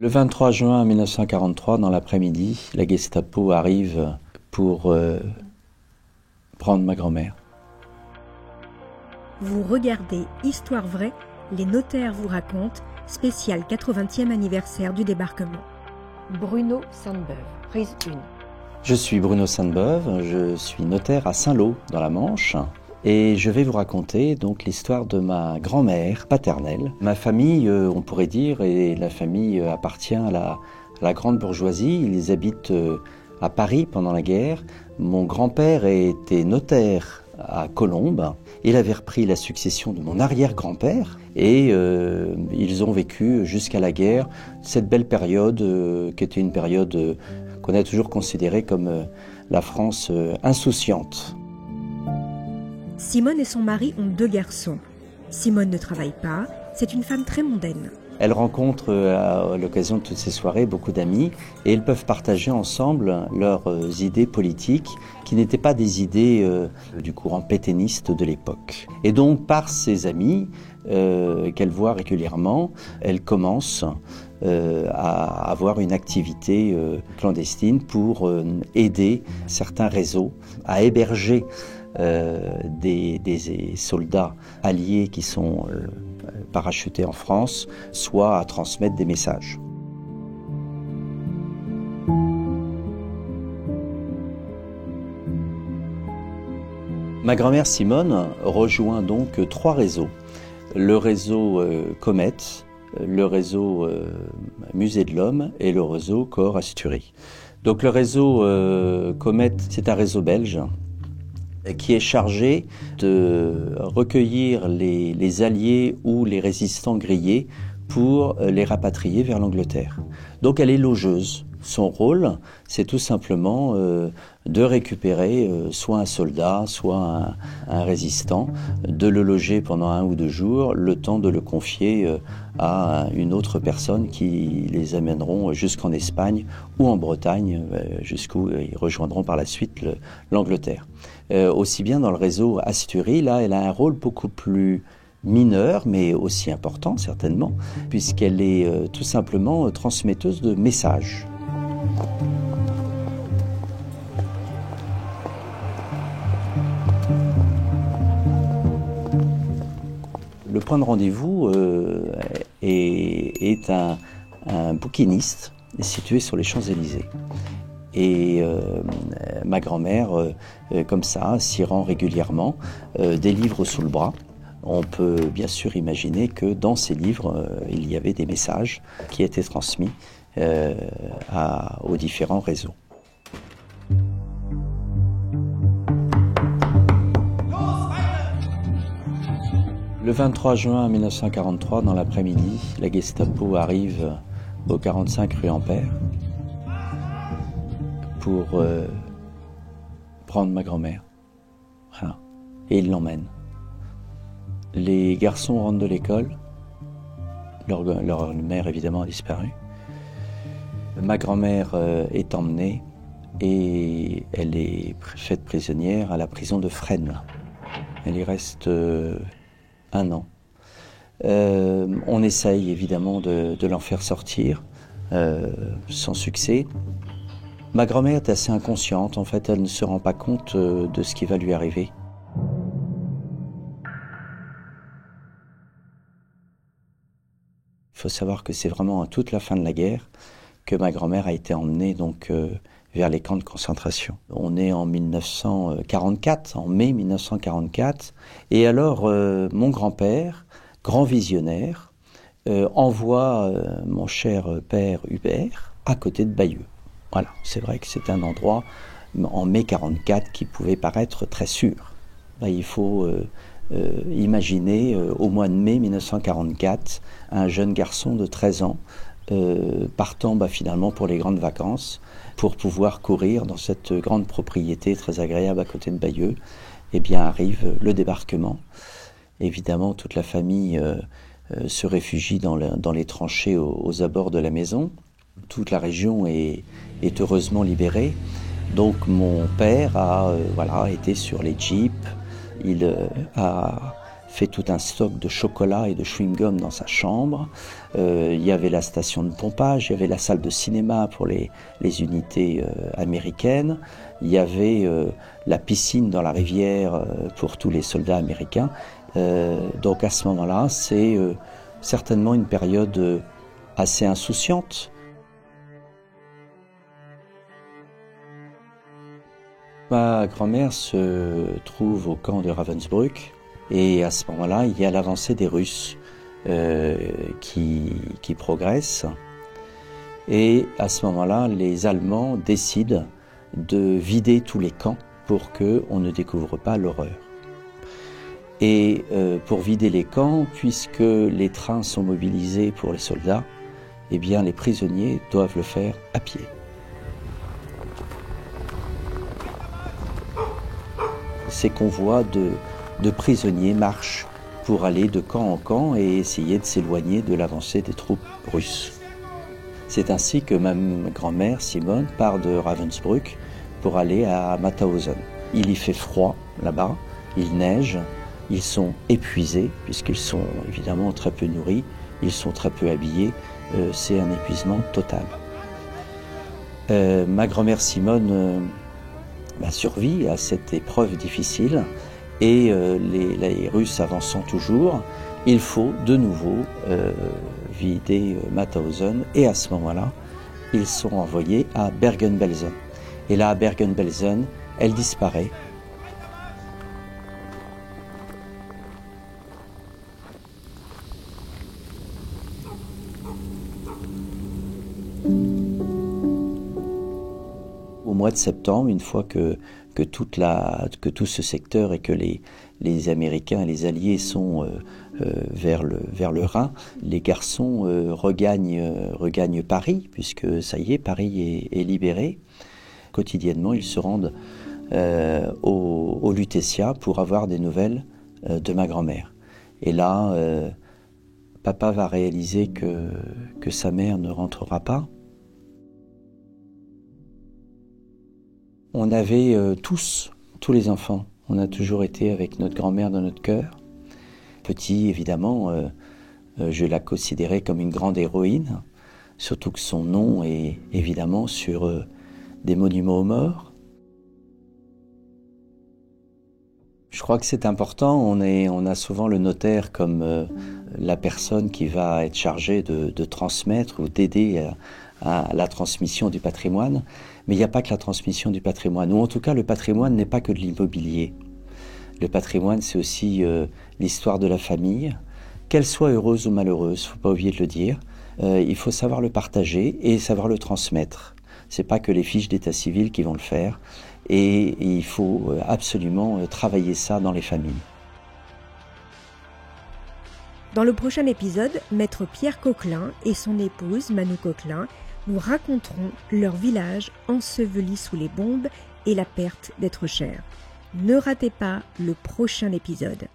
Le 23 juin 1943, dans l'après-midi, la Gestapo arrive pour prendre ma grand-mère. Vous regardez Histoire vraie, les notaires vous racontent, spécial 80e anniversaire du débarquement. Bruno Sainte-Beuve, prise 1. Je suis Bruno Sainte-Beuve, je suis notaire à Saint-Lô, dans la Manche, et je vais vous raconter donc l'histoire de ma grand-mère paternelle. Ma famille, on pourrait dire, et la famille appartient à la grande bourgeoisie. Ils habitent à Paris pendant la guerre. Mon grand-père était notaire à Colombes. Il avait repris la succession de mon arrière-grand-père et ils ont vécu jusqu'à la guerre cette belle période qui était une période qu'on a toujours considérée comme la France insouciante. Simone et son mari ont 2 garçons. Simone ne travaille pas, c'est une femme très mondaine. Elle rencontre à l'occasion de toutes ces soirées beaucoup d'amis et ils peuvent partager ensemble leurs idées politiques qui n'étaient pas des idées du courant pétainiste de l'époque. Et donc par ses amis qu'elle voit régulièrement, elle commence à avoir une activité clandestine pour aider certains réseaux à héberger des soldats alliés qui sont parachutés en France, soit à transmettre des messages. Ma grand-mère Simone rejoint donc 3 réseaux. Le réseau Comet, le réseau Musée de l'Homme et le réseau Cahors Asturies. Donc le réseau Comet, c'est un réseau belge qui est chargé de recueillir les alliés ou les résistants grillés pour les rapatrier vers l'Angleterre. Donc elle est logeuse. Son rôle, c'est tout simplement de récupérer soit un soldat, soit un résistant, de le loger pendant 1 ou 2 jours, le temps de le confier à une autre personne qui les amèneront jusqu'en Espagne ou en Bretagne, jusqu'où ils rejoindront par la suite l'Angleterre. Aussi bien dans le réseau Asturies, là, elle a un rôle beaucoup plus mineur, mais aussi important certainement, puisqu'elle est tout simplement transmetteuse de messages. Le point de rendez-vous est un bouquiniste situé sur les Champs-Élysées. Et ma grand-mère, comme ça, s'y rend régulièrement, des livres sous le bras. On peut bien sûr imaginer que dans ces livres, il y avait des messages qui étaient transmis aux différents réseaux. Le 23 juin 1943, dans l'après-midi, la Gestapo arrive au 45 rue Ampère pour prendre ma grand-mère. Voilà. Et ils l'emmènent. Les garçons rentrent de l'école. Leur mère, évidemment, a disparu. Ma grand-mère est emmenée et elle est faite prisonnière à la prison de Fresnes. Elle y reste 1 an. On essaye évidemment de l'en faire sortir, sans succès. Ma grand-mère est assez inconsciente, en fait, elle ne se rend pas compte de ce qui va lui arriver. Il faut savoir que c'est vraiment à toute la fin de la guerre que ma grand-mère a été emmenée donc vers les camps de concentration. On est en 1944, en mai 1944, et alors mon grand-père, grand visionnaire, envoie mon cher père Hubert à côté de Bayeux. Voilà, c'est vrai que c'est un endroit en mai 44 qui pouvait paraître très sûr. Là, il faut imaginer au mois de mai 1944 un jeune garçon de 13 ans partant finalement pour les grandes vacances pour pouvoir courir dans cette grande propriété très agréable à côté de Bayeux. Eh bien arrive le débarquement. Évidemment, toute la famille se réfugie dans les tranchées aux abords de la maison. Toute la région est heureusement libérée. Donc mon père a été sur les jeeps, il a fait tout un stock de chocolat et de chewing-gum dans sa chambre. Il y avait la station de pompage, il y avait la salle de cinéma pour les unités américaines, il y avait la piscine dans la rivière pour tous les soldats américains. Donc à ce moment-là, c'est certainement une période assez insouciante. Ma grand-mère se trouve au camp de Ravensbrück et à ce moment-là, il y a l'avancée des Russes qui progresse. Et à ce moment-là, les Allemands décident de vider tous les camps pour qu'on ne découvre pas l'horreur. Et pour vider les camps, puisque les trains sont mobilisés pour les soldats, eh bien les prisonniers doivent le faire à pied. Ces convois de prisonniers marchent pour aller de camp en camp et essayer de s'éloigner de l'avancée des troupes russes. C'est ainsi que ma grand-mère, Simone, part de Ravensbrück pour aller à Mauthausen. Il y fait froid là-bas, il neige, ils sont épuisés puisqu'ils sont évidemment très peu nourris, ils sont très peu habillés, c'est un épuisement total. Ma grand-mère Simone survit à cette épreuve difficile et les Russes avançant toujours, il faut de nouveau vider Mauthausen et à ce moment-là, ils sont envoyés à Bergen-Belsen. Et là, à Bergen-Belsen, elle disparaît. Au mois de septembre, une fois que tout ce secteur et que les Américains et les Alliés sont vers le Rhin, les garçons regagnent Paris, puisque ça y est, Paris est libéré. Quotidiennement, ils se rendent au Lutetia pour avoir des nouvelles de ma grand-mère. Et là, papa va réaliser que sa mère ne rentrera pas. On avait tous les enfants, on a toujours été avec notre grand-mère dans notre cœur. Petit, évidemment, je la considérais comme une grande héroïne, surtout que son nom est évidemment sur des monuments aux morts. Je crois que c'est important, on a souvent le notaire comme la personne qui va être chargée de transmettre ou d'aider à la transmission du patrimoine. Mais il n'y a pas que la transmission du patrimoine, ou en tout cas le patrimoine n'est pas que de l'immobilier. Le patrimoine, c'est aussi l'histoire de la famille, qu'elle soit heureuse ou malheureuse, il ne faut pas oublier de le dire. Il faut savoir le partager et savoir le transmettre. Ce n'est pas que les fiches d'état civil qui vont le faire, et il faut absolument travailler ça dans les familles. Dans le prochain épisode, Maître Pierre Coquelin et son épouse Manu Coquelin nous raconteront leur village enseveli sous les bombes et la perte d'êtres chers. Ne ratez pas le prochain épisode.